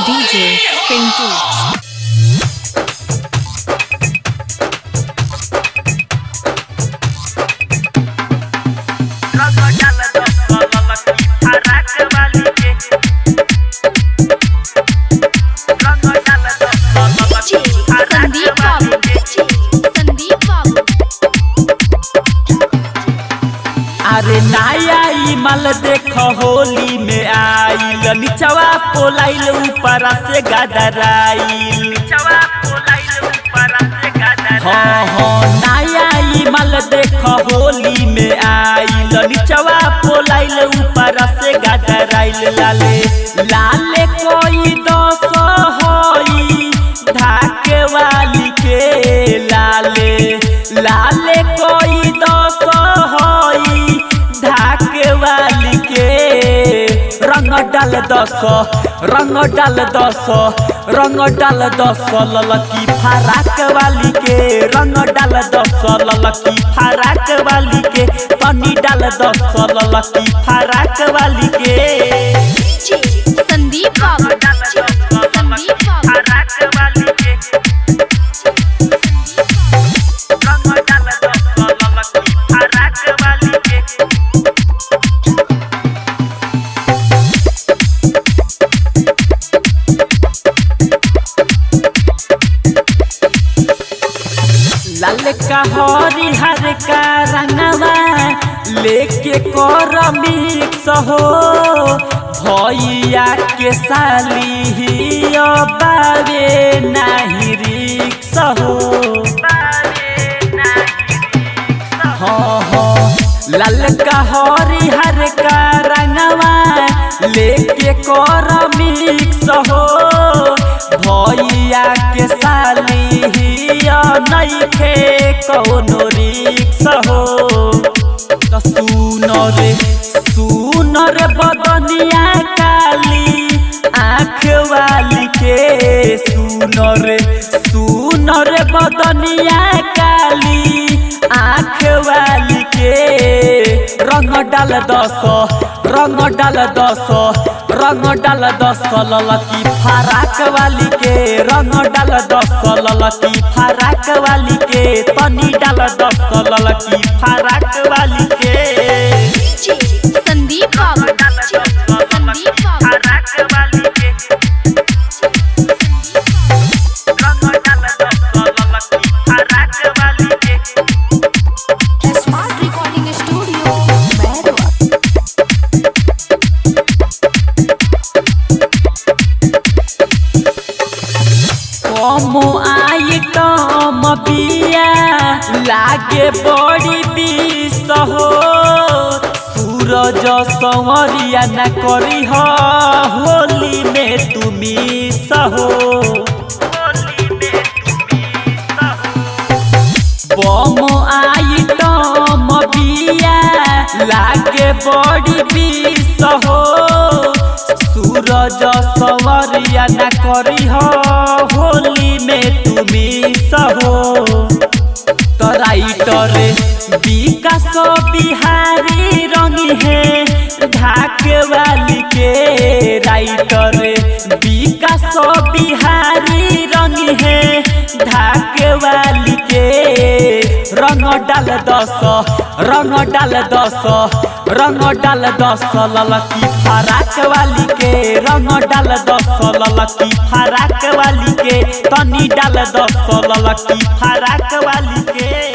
DJ Pintu. अरे नया माल देख होली में आइल निचवा पोलाइल ऊपर से गदराइल। हाँ नया माल देख होली में आइल निचवा पोलाइल ऊपर से गदराइल। लाले लाले कोई दोष होई धाके वाली के, लाले लाले कोई दोष होई धाके वाली के। रंग डाल दस रंग डाल दस रंग डाल दस ललकी फराक वाली के। रंग डाल दस ललकी फराक वाली के। तनी डाल दस ललकी फराक वाली के। संदीप बाबू संदीप बाबू फराक वाली के। रंग डाल दस ललकी फराक वाली के। लाल का हरिहर का रंगवा लेके कर मिक्स हो। भैया के साली ही बावे नहीं रिक्स हो। हाँ हाँ लाल का हरिहर का रंगवा लेके कर मिक्स हो। भैया के साली ही नइखे कौनो रिक्स हो। तो सुन रे बदनिया काली आँख वाली के। सुन रे बदनिया काली आँख वाली के। रंग डाल दस रंग डाल दस रंग डाल दस ललकी फराक वाली के। रंग डाल दस ललकी फराक वाली के। तनी डाल दस ललकी फराक वाली के। संदीप बाबू संदीप बाबू फराक वाली के। रंग डाल दस ललकी फराक वाली के। Smart recording studio Mairwa. कम आइटम बिया लागे बड़ी बीस हो। सूरज संवरिया न करी हो होली में तुमी सहो। बम आइटम बिया लागे बड़ी बीस हो। सूरज संवरिया न करी हो होली में तुमी सहो। तो राइटर विकास बिहारी रंगी है धाके वाली के। राइटर विकास बिहारी रंगी है धाके वाली के। रंग डाल दस रंग डाल दस रंग डाल दस ललकी फराक वाली के। रंग डाल दस ललकी फराक वाली के। तनी डाल दस ललकी फराक वाली के।